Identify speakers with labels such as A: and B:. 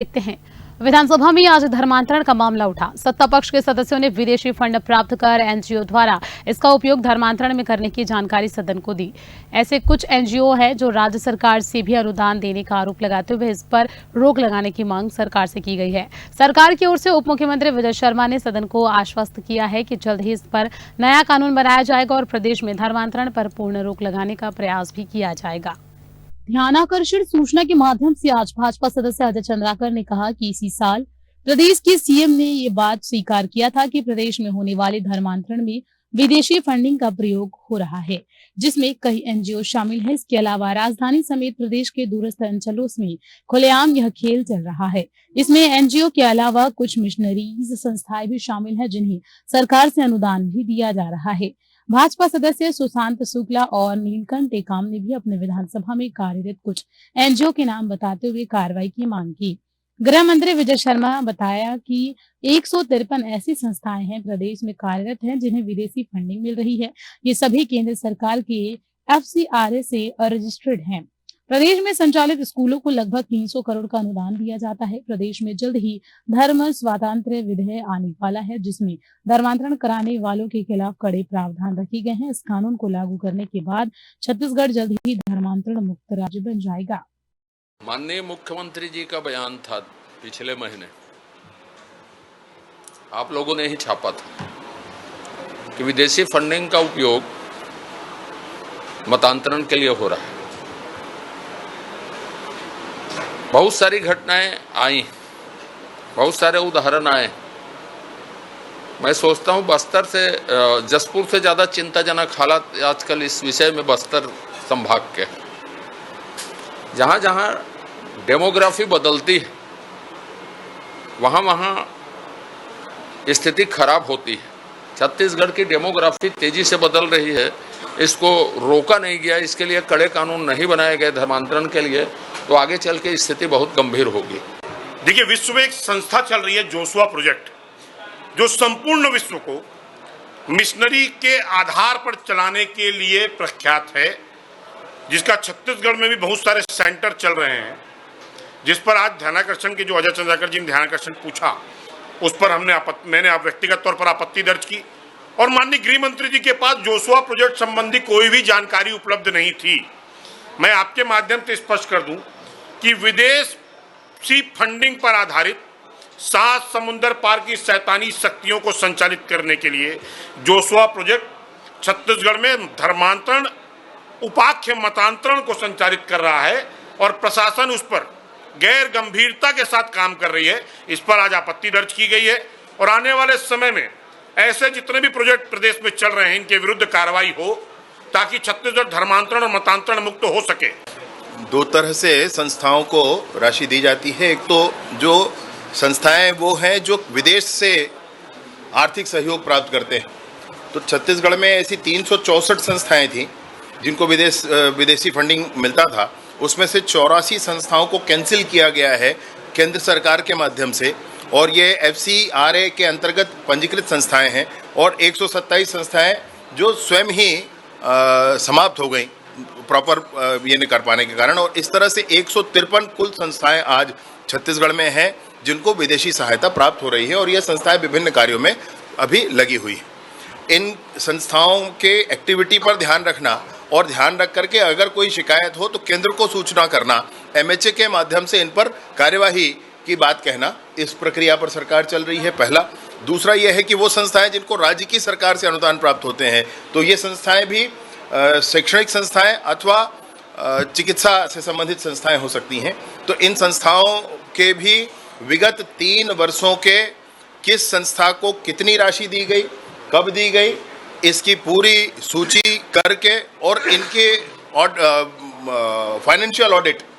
A: देखते हैं। विधानसभा में आज धर्मांतरण का मामला उठा। सत्ता पक्ष के सदस्यों ने विदेशी फंड प्राप्त कर एनजीओ द्वारा इसका उपयोग धर्मांतरण में करने की जानकारी सदन को दी। ऐसे कुछ एनजीओ है जो राज्य सरकार से भी अनुदान देने का आरोप लगाते हुए इस पर रोक लगाने की मांग सरकार से की गई है। सरकार की ओर से उप मुख्यमंत्री विजय शर्मा ने सदन को आश्वस्त किया है कि जल्द ही इस पर नया कानून बनाया जाएगा और प्रदेश में धर्मांतरण पर पूर्ण रोक लगाने का प्रयास भी किया जाएगा। ध्यानाकर्षण सूचना के माध्यम से आज भाजपा सदस्य अजय चंद्राकर ने कहा कि इसी साल प्रदेश के सीएम ने ये बात स्वीकार किया था कि प्रदेश में होने वाले धर्मांतरण में विदेशी फंडिंग का प्रयोग हो रहा है, जिसमें कई एनजीओ शामिल हैं। इसके अलावा राजधानी समेत प्रदेश के दूरस्थ अंचलों में खुलेआम यह खेल चल रहा है। इसमें एनजीओ के अलावा कुछ मिशनरीज संस्थाएं भी शामिल हैं, जिन्हें सरकार से अनुदान भी दिया जा रहा है। भाजपा सदस्य सुशांत शुक्ला और नीलकंठ टेकाम ने भी अपने विधानसभा में कार्यरत कुछ एनजीओ के नाम बताते हुए कार्रवाई की मांग की। गृह मंत्री विजय शर्मा बताया कि 153 ऐसी संस्थाएं हैं प्रदेश में कार्यरत हैं जिन्हें विदेशी फंडिंग मिल रही है। ये सभी केंद्र सरकार के FCRA से रजिस्टर्ड हैं। प्रदेश में संचालित स्कूलों को लगभग 300 करोड़ का अनुदान दिया जाता है। प्रदेश में जल्द ही धर्म स्वातंत्र्य विधेयक आने वाला है, जिसमें धर्मांतरण कराने वालों के खिलाफ कड़े प्रावधान रखे गए हैं। इस कानून को लागू करने के बाद छत्तीसगढ़ जल्द ही धर्मांतरण मुक्त राज्य बन जाएगा।
B: माननीय मुख्यमंत्री जी का बयान था पिछले महीने, आप लोगों ने ही छापा था कि विदेशी फंडिंग का उपयोग मतांतरण के लिए हो रहा है। बहुत सारी घटनाएं आई, बहुत सारे उदाहरण आए। मैं सोचता हूं बस्तर से जसपुर से ज़्यादा चिंताजनक हालात आजकल इस विषय में बस्तर संभाग के, जहां जहां डेमोग्राफी बदलती है वहां वहां स्थिति खराब होती है। छत्तीसगढ़ की डेमोग्राफी तेजी से बदल रही है, इसको रोका नहीं गया, इसके लिए कड़े कानून नहीं बनाए गए धर्मांतरण के लिए, तो आगे चल के स्थिति बहुत गंभीर होगी।
C: देखिए, विश्व में एक संस्था चल रही है जोशुआ प्रोजेक्ट, जो संपूर्ण विश्व को मिशनरी के आधार पर चलाने के लिए प्रख्यात है, जिसका छत्तीसगढ़ में भी बहुत सारे सेंटर चल रहे हैं। जिस पर आज ध्यानाकर्षण की जो अजय चंद्राकर जी ने ध्यानाकर्षण पूछा, उस पर मैंने व्यक्तिगत तौर पर आपत्ति दर्ज की और माननीय गृह मंत्री जी के पास जोशुआ प्रोजेक्ट संबंधी कोई भी जानकारी उपलब्ध नहीं थी। मैं आपके माध्यम से स्पष्ट कर दूं कि विदेशी फंडिंग पर आधारित 7 समुंदर पार की शैतानी शक्तियों को संचालित करने के लिए जोशुआ प्रोजेक्ट छत्तीसगढ़ में धर्मांतरण उपाख्य मतांतरण को संचालित कर रहा है और प्रशासन उस पर गैर गंभीरता के साथ काम कर रही है। इस पर आज आपत्ति दर्ज की गई है और आने वाले समय में ऐसे जितने भी प्रोजेक्ट प्रदेश में चल रहे हैं, इनके विरुद्ध कार्रवाई हो ताकि छत्तीसगढ़ धर्मांतरण और मतांतरण मुक्त हो सके।
D: 2 तरह से संस्थाओं को राशि दी जाती है। एक तो जो संस्थाएं वो हैं जो विदेश से आर्थिक सहयोग प्राप्त करते हैं, तो छत्तीसगढ़ में ऐसी 364 संस्थाएं थीं जिनको विदेशी फंडिंग मिलता था। उसमें से 84 संस्थाओं को कैंसिल किया गया है केंद्र सरकार के माध्यम से, और ये FCRA के अंतर्गत पंजीकृत संस्थाएं हैं, और 127 संस्थाएं जो स्वयं ही समाप्त हो गई प्रॉपर ये नहीं कर पाने के कारण। और इस तरह से 153 कुल संस्थाएं आज छत्तीसगढ़ में हैं जिनको विदेशी सहायता प्राप्त हो रही है, और ये संस्थाएं विभिन्न कार्यों में अभी लगी हुई हैं। इन संस्थाओं के एक्टिविटी पर ध्यान रखना और ध्यान रख करके अगर कोई शिकायत हो तो केंद्र को सूचना करना, MHA के माध्यम से इन पर कार्यवाही की बात कहना, इस प्रक्रिया पर सरकार चल रही है। पहला। दूसरा यह है कि वो संस्थाएं जिनको राज्य की सरकार से अनुदान प्राप्त होते हैं, तो ये संस्थाएं भी शैक्षणिक संस्थाएं अथवा चिकित्सा से संबंधित संस्थाएं हो सकती हैं। तो इन संस्थाओं के भी विगत 3 वर्षों के किस संस्था को कितनी राशि दी गई, कब दी गई, इसकी पूरी सूची करके और इनके फाइनेंशियल ऑडिट